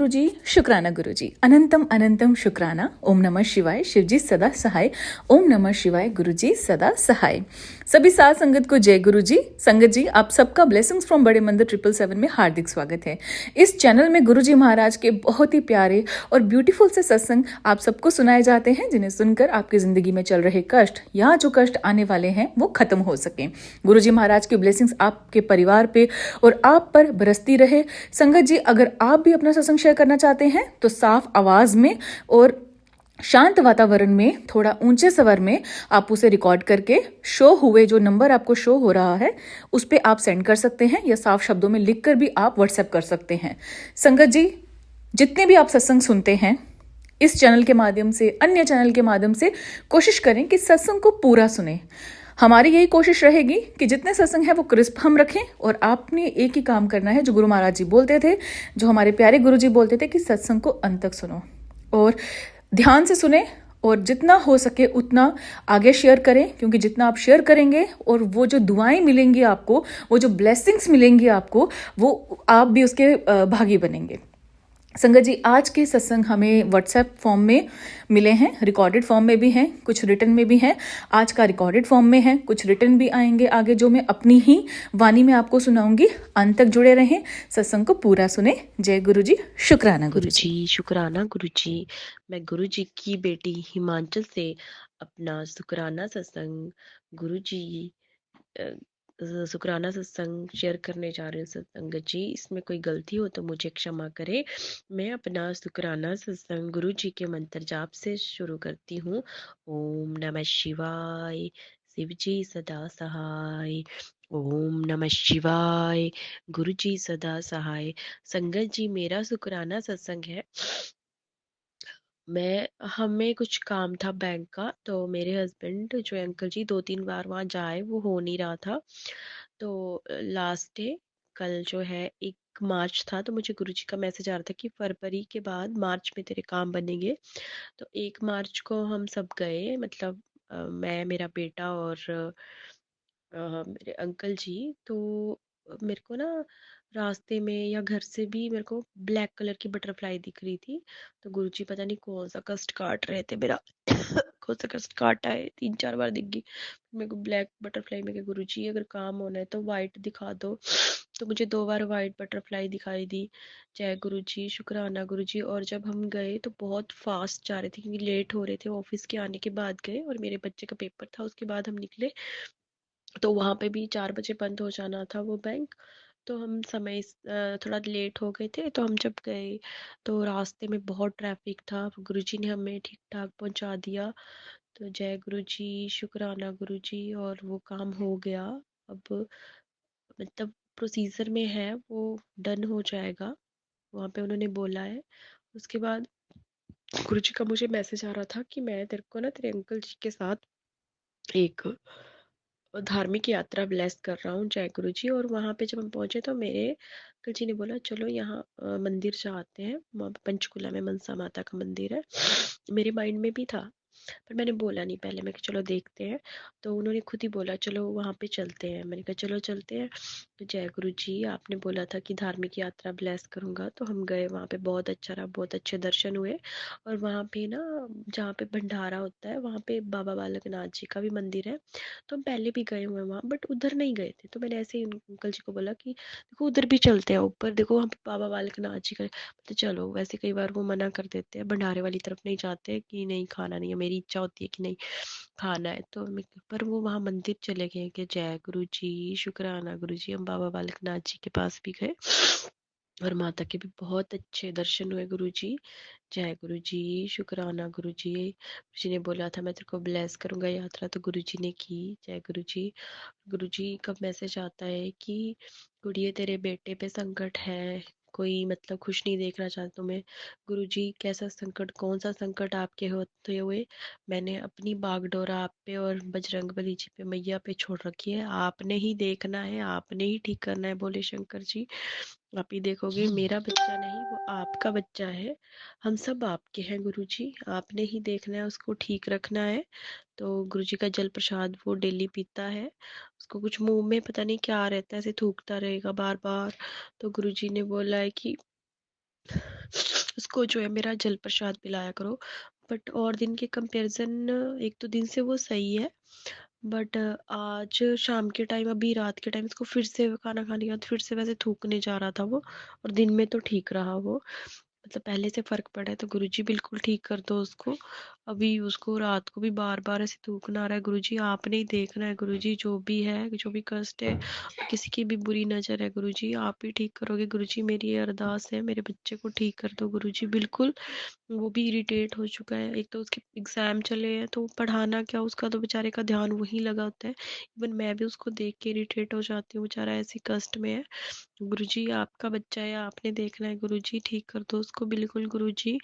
गुरुजी, शुक्राना गुरुजी, अनंतम अनंतम शुक्राना। ओम नमः शिवाय, शिवजी सदा सहाय। ओम नमः शिवाय, गुरुजी सदा सहाय। सभी साथ संगत को जय गुरुजी। संगत जी, आप सबका ब्लेसिंग्स फ्रॉम बड़े मंदिर 777 में हार्दिक स्वागत है। इस चैनल में गुरुजी महाराज के बहुत ही प्यारे और ब्यूटीफुल से सत्संग आप सबको सुनाए जाते हैं, जिन्हें सुनकर आपकी जिंदगी में चल रहे कष्ट या जो कष्ट आने वाले हैं वो खत्म हो सके। गुरुजी महाराज की ब्लेसिंग्स आपके परिवार पे और आप पर बरसती रहे। संगत जी, अगर आप भी अपना सत्संग शेयर करना चाहते हैं तो साफ आवाज में और शांत वातावरण में थोड़ा ऊंचे स्वर में आप उसे रिकॉर्ड करके शो हुए जो नंबर आपको शो हो रहा है उस पे आप सेंड कर सकते हैं, या साफ शब्दों में लिखकर भी आप व्हाट्सएप कर सकते हैं। संगत जी, जितने भी आप सत्संग सुनते हैं इस चैनल के माध्यम से, अन्य चैनल के माध्यम से, कोशिश करें कि सत्संग को पूरा सुने। हमारी यही कोशिश रहेगी कि जितने सत्संग है वो क्रिस्प हम रखें, और आपने एक ही काम करना है जो गुरु महाराज जी बोलते थे, जो हमारे प्यारे गुरु जी बोलते थे कि सत्संग को अंत तक सुनो और ध्यान से सुने, और जितना हो सके उतना आगे शेयर करें, क्योंकि जितना आप शेयर करेंगे और वो जो दुआएं मिलेंगी आपको, वो जो ब्लेसिंग्स मिलेंगी आपको, वो आप भी उसके भागी बनेंगे। संगत जी, आज के सत्संग हमें व्हाट्सएप फॉर्म में मिले हैं, रिकॉर्डेड फॉर्म में भी हैं, कुछ रिटन में भी हैं। आज का रिकॉर्डेड फॉर्म में है, कुछ रिटन भी आएंगे आगे, जो मैं अपनी ही वाणी में आपको सुनाऊंगी। अंत तक जुड़े रहें, सत्संग को पूरा सुने। जय गुरुजी, शुक्राना गुरुजी। शुक्राना गुरुजी। मैं गुरुजी की बेटी हिमाचल से अपना शुक्राना सत्संग गुरुजी शुक्राना सत्संग शेयर करने जा रही हूँ। सत्संगत जी, इसमें कोई गलती हो तो मुझे क्षमा करे। मैं अपना शुक्राना सत्संग गुरु जी के मंत्र जाप से शुरू करती हूँ। ओम नमः शिवाय, शिव जी सदा सहाय। ओम नमः शिवाय, गुरु जी सदा सहाय। संगत जी, मेरा शुक्राना सत्संग है। हमें कुछ काम था बैंक का, तो मेरे हस्बैंड जो अंकल जी 2-3 बार वहाँ जाए, वो हो नहीं रहा था। तो लास्ट डे कल जो है 1 मार्च था, तो मुझे गुरुजी का मैसेज आ रहा था कि फरवरी के बाद मार्च में तेरे काम बनेंगे। तो 1 मार्च को हम सब गए, मतलब मैं, मेरा बेटा और मेरे अंकल जी। तो मेरे को ना रास्ते में या घर से भी मेरे को ब्लैक कलर की बटरफ्लाई दिख रही थी। तो गुरुजी पता नहीं कौन सा कष्ट काट रहे थे मेरा कौन सा कष्ट काटा है, 3-4 बार दिख गई मेरे को ब्लैक बटरफ्लाई में। गुरुजी, अगर काम होना है तो वाइट दिखा दो। तो मुझे 2 बार वाइट बटरफ्लाई दिखाई दी। जय गुरुजी, शुक्राना गुरुजी। और जब हम गए तो बहुत फास्ट जा रहे थे, क्योंकि लेट हो रहे थे, ऑफिस के आने के बाद गए और मेरे बच्चे का पेपर था, उसके बाद हम निकले। तो वहाँ पे भी 4 बजे बंद हो जाना था वो बैंक। तो हम थोड़ा लेट हो गए थे। तो हम जब गए तो रास्ते में बहुत ट्रैफिक था। गुरुजी ने हमें ठीक ठाक पहुँचा दिया। तो जय गुरुजी, शुक्राना गुरुजी। और वो काम हो गया। अब मतलब प्रोसीजर में है, वो डन हो जाएगा, वहाँ पे उन्होंने बोला है। उसके बाद गुरुजी का मुझे मैसेज आ रहा था कि मैं तेरे को ना तेरे अंकल जी के साथ एक धार्मिक यात्रा ब्लेस कर रहा हूँ। जय गुरु जी। और वहाँ पे जब हम पहुंचे तो मेरे अंकल जी ने बोला चलो यहाँ मंदिर जाते हैं, वहाँ पे पंचकुला में मनसा माता का मंदिर है। मेरे माइंड में भी था, पर मैंने बोला नहीं पहले, मैं कि चलो देखते हैं। तो उन्होंने खुद ही बोला चलो वहाँ पे चलते हैं। मैंने कहा चलो चलते हैं। तो जय गुरु जी, आपने बोला था कि धार्मिक यात्रा ब्लेस करूँगा, तो हम गए वहाँ पे। बहुत अच्छा रहा, बहुत अच्छे दर्शन हुए। और वहाँ पे ना, जहाँ पे भंडारा होता है, वहाँ पे बाबा बालकनाथ जी का भी मंदिर है। तो हम पहले भी गए हुए हैं वहाँ, बट उधर नहीं गए थे। तो मैंने ऐसे ही अंकल जी को बोला कि देखो उधर भी चलते हैं, ऊपर देखो वहाँ पे बाबा बालकनाथ जी का। तो चलो, वैसे कई बार वो मना कर देते हैं, भंडारे वाली तरफ नहीं जाते कि नहीं खाना नहीं है। मेरी इच्छा होती है कि नहीं खाना है, तो पर वो वहाँ मंदिर चले गए कि जय गुरु जी, शुक्राना गुरु जी। हम बाबा बालकनाथ जी के पास भी गए और माता के भी बहुत अच्छे दर्शन हुए। गुरु जी, जय गुरु जी, शुक्राना गुरु जी। गुरु जी ने बोला था मैं तेरे को ब्लेस करूंगा यात्रा, तो गुरु जी ने की। जय गुरु जी। गुरु जी का मैसेज आता है कि गुड़िया तेरे बेटे पे संकट है, कोई मतलब खुश नहीं देखना चाहता तुम्हें। गुरु जी, कैसा संकट, कौन सा संकट आपके होते हुए मैंने अपनी बागडोरा आप पे और बजरंग बली जी पे, मैया पे छोड़ रखी है। आपने ही देखना है, आपने ही ठीक करना है, बोले शंकर जी। आप ही देखोगे, मेरा बच्चा नहीं, वो आपका बच्चा है। हम सब आपके हैं गुरु जी, आपने ही देखना है, उसको ठीक रखना है। तो गुरु जी का जल प्रसाद वो डेली पीता है। उसको कुछ मुंह में पता नहीं क्या रहता है, ऐसे थूकता रहेगा बार बार। तो गुरु जी ने बोला है कि उसको जो है मेरा जल प्रसाद पिलाया करो। बट और दिन के कंपैरिजन 1-2 दिन से वो सही है। बट आज शाम के टाइम, अभी रात के टाइम इसको फिर से खाना खाने के बाद फिर से वैसे थूकने जा रहा था वो, और दिन में तो ठीक रहा वो, मतलब पहले से फर्क पड़ा है। तो गुरुजी बिल्कुल ठीक कर दो उसको। अभी उसको रात को भी बार बार ऐसे थूकना आ रहा है। गुरुजी आपने ही देखना है, गुरुजी जो भी है, जो भी कष्ट है, किसी की भी बुरी नजर है, गुरुजी आप ही ठीक करोगे। गुरुजी मेरी ये अरदास है, मेरे बच्चे को ठीक कर दो गुरुजी बिल्कुल। वो भी इरिटेट हो चुका है, एक तो उसके एग्जाम चले हैं तो पढ़ाना क्या, उसका तो बेचारे का ध्यान वहीं लगा होता है। इवन मैं भी उसको देख के इरिटेट हो जाती हूँ, बेचारा ऐसी कष्ट में है। गुरुजी आपका बच्चा है, आपने देखना है, गुरुजी ठीक कर दो उसको बिल्कुल गुरुजी।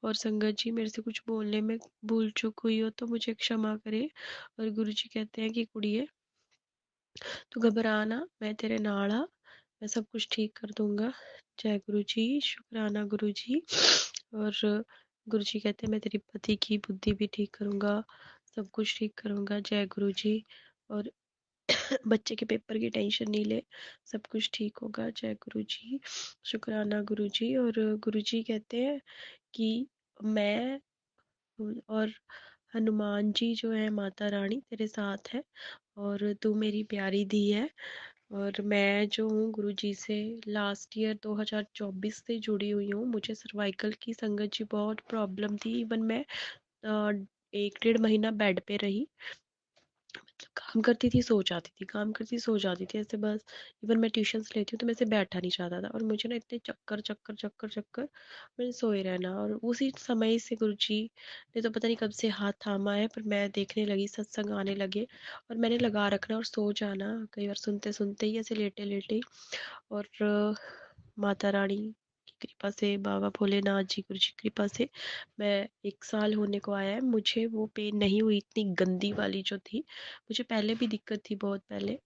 और संगत जी, मेरे से कुछ बोलने में भूल चूक हुई हो तो मुझे क्षमा करे। और गुरुजी कहते हैं कि कुड़िए तू घबराना, मैं तेरे नाल हाँ, मैं सब कुछ ठीक कर दूंगा। जय गुरुजी, शुक्राना गुरुजी। और गुरुजी कहते हैं मैं तेरी पति की बुद्धि भी ठीक करूंगा, सब कुछ ठीक करूंगा। जय गुरुजी। और बच्चे के पेपर की टेंशन नहीं ले, सब कुछ ठीक होगा। जय गुरुजी, शुक्राना गुरुजी। और गुरुजी कहते हैं कि मैं और हनुमान जी जो है, माता रानी तेरे साथ है, और तू मेरी प्यारी धी है। और मैं जो हूँ गुरुजी से लास्ट ईयर 2024 से जुड़ी हुई हूँ। मुझे सर्वाइकल की संगत जी बहुत प्रॉब्लम थी। इवन मैं 1-1.5 महीना बेड पे रही, काम करती थी सो जाती थी, काम करती सो जाती थी, ऐसे बस। इवन मैं ट्यूशन्स लेती हूँ तो मैं से बैठा नहीं चाहता था, और मुझे ना इतने चक्कर चक्कर चक्कर चक्कर, मैंने सोए रहना। और उसी समय से गुरुजी ने तो पता नहीं कब से हाथ थामा है, पर मैं देखने लगी, सत्संग आने लगे, और मैंने लगा रखना और सो जाना कई बार सुनते सुनते ही, ऐसे लेटे लेटे। और माता रानी की कृपा से, बाबा भोलेनाथ जी गुरु जी की कृपा से मैं 1 साल होने को आया है, मुझे वो पेन नहीं हुई इतनी गंदी वाली जो थी। मुझे पहले भी दिक्कत थी बहुत पहले,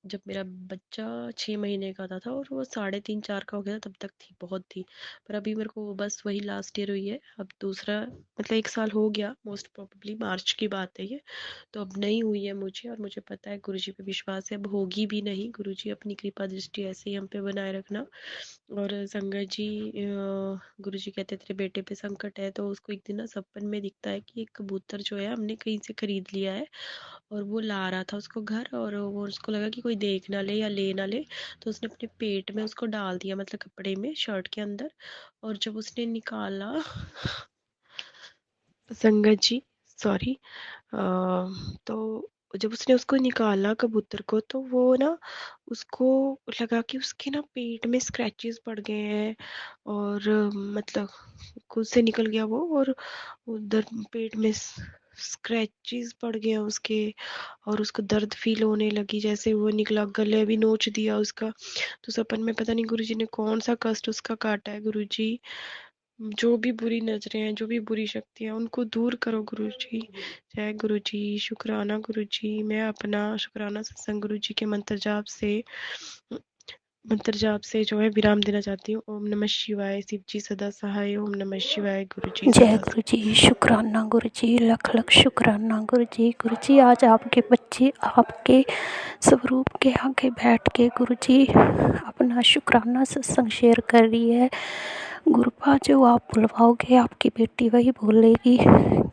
जब मेरा बच्चा 6 महीने का था और वो 3.5-4 का हो गया तब तक थी, बहुत थी। पर अभी मेरे को बस वही लास्ट ईयर हुई है, अब दूसरा मतलब 1 साल हो गया, मोस्ट प्रोबेबली मार्च की बात है ये। तो अब नहीं हुई है मुझे, और मुझे पता है गुरुजी पे विश्वास है, अब होगी भी नहीं। गुरुजी अपनी कृपा दृष्टि ऐसे ही हम पे बनाए रखना। और संगत जी, गुरुजी कहते तेरे बेटे पे संकट है, तो उसको एक दिन ना सपन में दिखता है कि एक कबूतर जो है हमने कहीं से खरीद लिया है, और वो ला रहा था उसको घर, और वो उसको लगा कि कोई देख ना ले या ले ना ले, तो उसने अपने पेट में उसको डाल दिया, मतलब कपड़े में, शर्ट के अंदर। और जब उसने निकाला, संगत जी सॉरी, तो जब उसने उसको निकाला कबूतर को, तो वो ना, उसको लगा कि उसके ना पेट में स्क्रैचेस पड़ गए हैं, और मतलब खुद से निकल गया वो, और उधर पेट में स्क्रैचेस पड़ गए उसके, और उसको दर्द फील होने लगी जैसे वो निकला, गले भी नोच दिया उसका। तो सपन में पता नहीं गुरुजी ने कौन सा कष्ट उसका काटा है। गुरुजी जो भी बुरी नजरें हैं, जो भी बुरी शक्तियां, उनको दूर करो गुरुजी। जय गुरुजी, शुक्राना गुरुजी। मैं अपना शुक्राना सत्संग गुरुजी के मंत्र जाप से जो है विराम देना चाहती हूँ। ओम नमः शिवाय, शिव जी सदा सहाय। ओम नमः शिवाय, गुरुजी जय सदा गुरु जी, शुक्राना गुरु जी, लख लख शुक्राना गुरु जी। गुरु जी आज आपके बच्चे आपके स्वरूप के आगे बैठ के गुरु जी अपना शुक्राना सत्संग शेयर कर रही है। गुरुपा जो आप बुलवाओगे आपकी बेटी वही बोलेगी।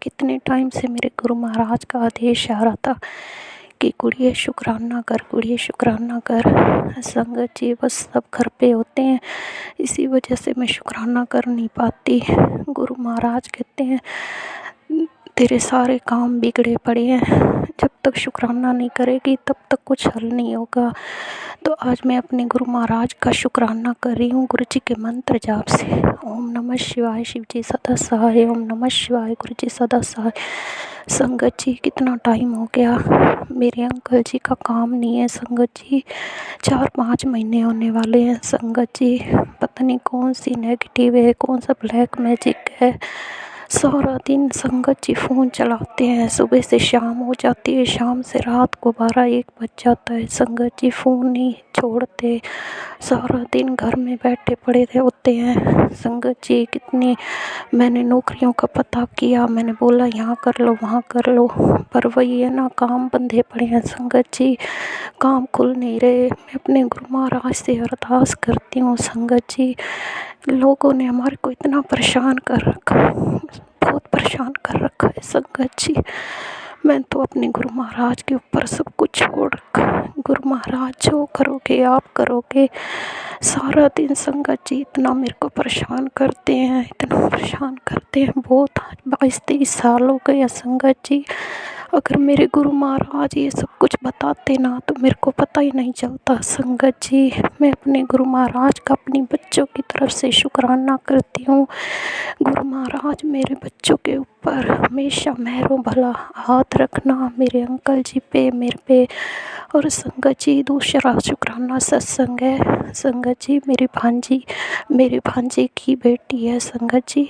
कितने टाइम से मेरे गुरु महाराज का आदेश आ रहा था कि कुड़िए शुक्राना कर, कुड़िए शुक्राना कर। संगत जी बस सब घर पे होते हैं, इसी वजह से मैं शुक्राना कर नहीं पाती। गुरु महाराज कहते हैं तेरे सारे काम बिगड़े पड़े हैं, जब तक शुक्राना नहीं करेगी तब तक कुछ हल नहीं होगा। तो आज मैं अपने गुरु महाराज का शुक्राना कर रही हूँ गुरु जी के मंत्र जाप से। ओम नमः शिवाय, शिव जी सदा सहाय। ओम नमः शिवाय, गुरु जी सदा सहाय। संगत जी कितना टाइम हो गया, मेरे अंकल जी का काम नहीं है संगत जी, 4-5 महीने होने वाले हैं संगत जी। पता नहीं कौन सी नेगेटिव है, कौन सा ब्लैक मैजिक है सारा दिन संगत जी फ़ोन चलाते हैं, सुबह से शाम हो जाती है, शाम से रात को 12-1 बज जाता है। संगत जी फ़ोन नहीं छोड़ते, सारा दिन घर में बैठे पड़े होते हैं। संगत जी कितनी मैंने नौकरियों का पता किया, मैंने बोला यहाँ कर लो वहाँ कर लो, पर वही है ना, काम बंधे पड़े हैं संगत जी, काम खुल नहीं रहे। मैं अपने गुरु महाराज से अरदास करती हूँ संगत जी, लोगों ने हमारे को इतना परेशान कर रखा, बहुत परेशान कर रखा है संगत जी। मैं तो अपने गुरु महाराज के ऊपर सब कुछ छोड़ रखा है। गुरु महाराज जो करोगे आप करोगे। सारा दिन संगत जी इतना मेरे को परेशान करते हैं, इतना परेशान करते हैं, बहुत 22-23 साल हो गए हैं संगत जी। अगर मेरे गुरु महाराज ये सब कुछ बताते ना तो मेरे को पता ही नहीं चलता संगत जी। मैं अपने गुरु महाराज का अपनी बच्चों की तरफ से शुक्राना करती हूँ। गुरु महाराज मेरे बच्चों के ऊपर हमेशा मेहरो भला हाथ रखना, मेरे अंकल जी पे, मेरे पे। और संगत जी दूसरा शुक्राना सत्संग है संगत जी, मेरी भांजी की बेटी है संगत जी,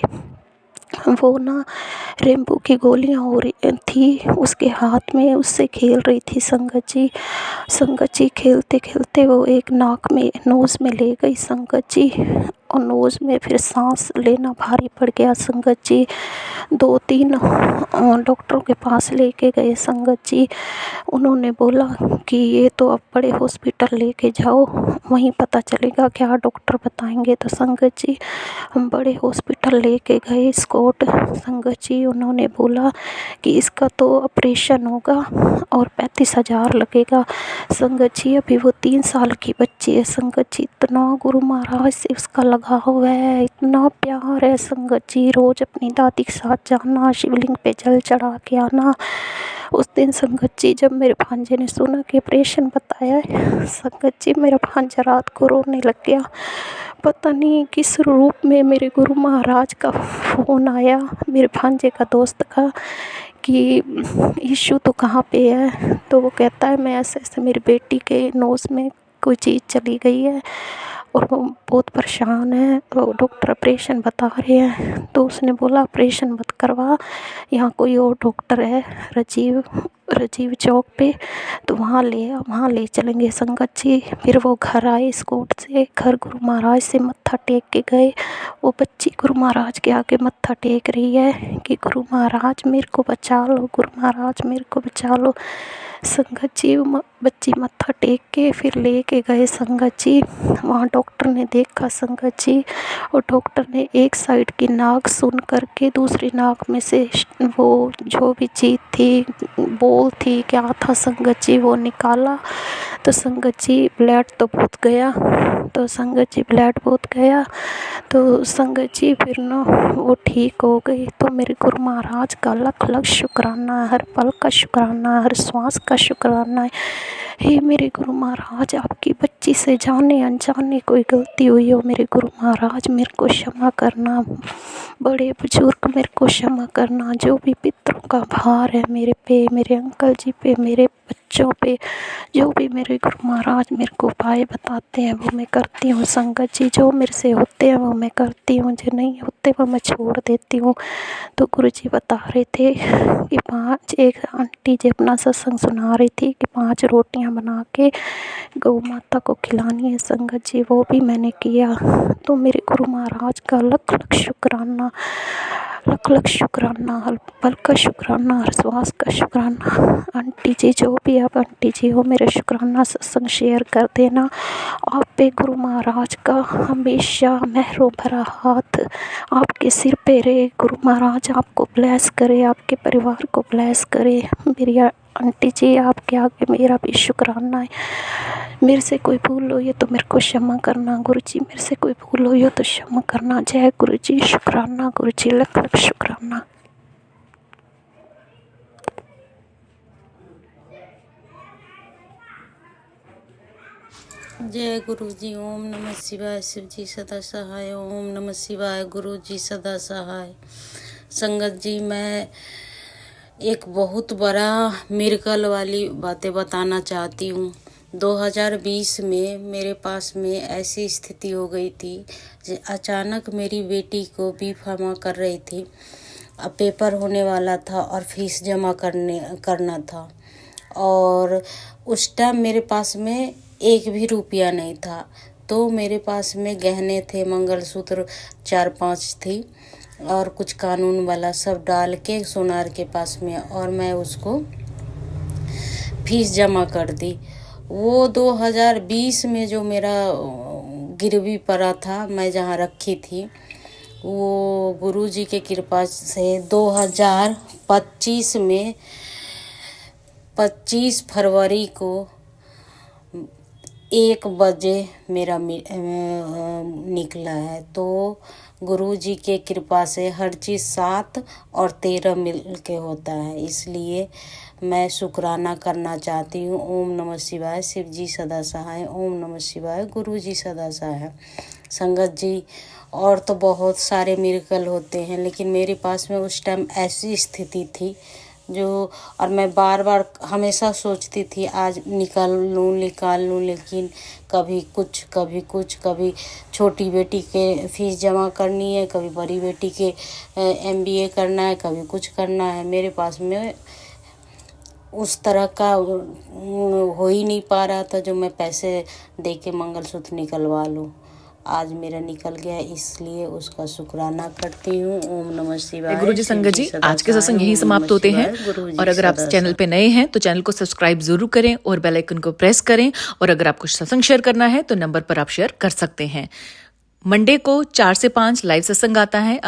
वो ना रेम्बू की गोलियां हो रही थी उसके हाथ में, उससे खेल रही थी संगत जी। संगत जी खेलते खेलते वो एक नाक में नोज़ में ले गई संगत जी, और नोज़ में फिर सांस लेना भारी पड़ गया संगत जी। 2-3 डॉक्टरों के पास लेके गए संगत जी, उन्होंने बोला कि ये तो अब बड़े हॉस्पिटल लेके जाओ, वहीं पता चलेगा क्या डॉक्टर बताएंगे। तो संगत जी हम बड़े हॉस्पिटल लेके गए स्कॉट संगत जी, उन्होंने बोला कि इसका तो ऑपरेशन होगा और 35,000 लगेगा संगत जी। अभी वो 3 साल की बच्ची है संगत जी, इतना गुरु महाराज से उसका लगाव है, इतना प्यार है संगत जी। रोज़ अपनी दादी के साथ जाना, शिवलिंग पे जल चढ़ा के आना। उस दिन संगत जी जब मेरे भांजे ने सुना कि ऑपरेशन बताया है संगत जी, मेरा भांजा रात को रोने लग गया। पता नहीं किस रूप में मेरे गुरु महाराज का फ़ोन आया मेरे भांजे का दोस्त का कि ईशु तो कहाँ पे है। तो वो कहता है मैं ऐसे ऐसे मेरी बेटी के नोज़ में कोई चीज़ चली गई है और वो बहुत परेशान है, तो डॉक्टर ऑपरेशन बता रहे हैं। तो उसने बोला ऑपरेशन मत करवा, यहाँ कोई और डॉक्टर है राजीव चौक पे, तो वहाँ ले चलेंगे संगत जी। फिर वो घर आए स्कूट से, घर गुरु महाराज से मत्था टेक के गए। वो बच्ची गुरु महाराज के आगे मत्था टेक रही है कि गुरु महाराज मेरे को बचा लो, गुरु महाराज मेरे को बचा लो। संगत जी बच्ची मत्था टेक के फिर लेके गए संगत जी। वहाँ डॉक्टर ने देखा संगत जी, और डॉक्टर ने एक साइड की नाक सुन करके दूसरी नाक में से वो जो भी चीज़ थी, बोल थी क्या था संगत जी, वो निकाला। तो संगत जी ब्लड तो बहुत गया, तो संगत जी ब्लड बहुत गया, तो संगत जी फिर ना वो ठीक हो गई। तो मेरे गुरु महाराज का लख लख शुक्राना, हर पल का शुक्राना, हर श्वास का शुक्राना है। हे मेरे गुरु महाराज, आपकी बच्ची से जाने अनजाने कोई गलती हुई हो मेरे गुरु महाराज मेरे को क्षमा करना, बड़े बुजुर्ग मेरे को क्षमा करना। जो भी पितरों का भार है मेरे पे, मेरे अंकल जी पे, मेरे बच्चों पे, जो भी मेरे गुरु महाराज मेरे को उपाय बताते हैं वो मैं करती हूँ संगत जी। जो मेरे से होते हैं वो मैं करती हूँ, जो नहीं होते वो मैं छोड़ देती हूँ। तो गुरु जी बता रहे थे कि एक आंटी जी अपना सत्संग सुना रही थी कि 5 रोटियां बना के गौ माता को खिलानी है संगत जी, वो भी मैंने किया। तो मेरे गुरु महाराज का लख लख शुक्राना, लख लख शुक्राना, हर पल का शुक्राना, हर श्वास का शुक्राना। आंटी जी जो भी आप आंटी जी हो, मेरे शुक्राना सत्संग शेयर कर देना। आप पे गुरु महाराज का हमेशा मेहरो भरा हाथ आपके सिर पे रहे। गुरु महाराज आपको ब्लेस करे, आपके परिवार को ब्लेस करे। मेरी आंटी जी आपके आगे मेरा भी शुक्राना है। मेरे से कोई भूल हो ये तो मेरे को क्षमा करना गुरु जी, मेरे से कोई भूल हो ये तो क्षमा करना। जय गुरु जी, शुक्राना गुरु जी, लख लख शुक्राना। जय गुरु जी। ओम नमः शिवाय। शिव जी सदा सहाय। ओम नमः शिवाय। गुरु जी सदा सहाय। संगत जी, मैं एक बहुत बड़ा मिरेकल वाली बातें बताना चाहती हूँ। 2020 में मेरे पास में ऐसी स्थिति हो गई थी, अचानक मेरी बेटी को बी फार्मा कर रही थी। पेपर होने वाला था और फीस जमा करना था। और उस टाइम मेरे पास में 1 भी रुपया नहीं था। तो मेरे पास में गहने थे, मंगलसूत्र 4-5 थी और कुछ कानून वाला सब डाल के सोनार के पास में, और मैं उसको फीस जमा कर दी। वो 2020 में जो मेरा गिरवी पड़ा था, मैं जहाँ रखी थी, वो गुरुजी के कृपा से 2025 में 25 फरवरी को 1 बजे मेरा निकला है। तो गुरुजी के कृपा से हर चीज़ 7 और 13 मिल के होता है, इसलिए मैं शुक्राना करना चाहती हूँ। ओम नमः शिवाय, शिव जी सदा सहाय। ओम नमः शिवाय, गुरु जी सदा सहाय। संगत जी, और तो बहुत सारे मिरेकल होते हैं, लेकिन मेरे पास में उस टाइम ऐसी स्थिति थी जो, और मैं बार बार हमेशा सोचती थी आज निकाल लूँ, लेकिन कभी कुछ कभी छोटी बेटी के फीस जमा करनी है, कभी बड़ी बेटी के MBA करना है, कभी कुछ करना है। मेरे पास में उस तरह का हो ही नहीं पा रहा था जो मैं पैसे दे के मंगलसूत्र निकलवा लूँ। आज मेरा निकल गया, इसलिए उसका शुक्राना करती हूँ। ओम नमः शिवाय। गुरुजी संगत जी, आज के सत्संग यही समाप्त होते हैं। और अगर आप चैनल पे नए हैं तो चैनल को सब्सक्राइब जरूर करें और बेल आइकन को प्रेस करें। और अगर आपको सत्संग शेयर करना है तो नंबर पर आप शेयर कर सकते हैं। मंडे को 4 से 5 लाइव सत्संग आता है।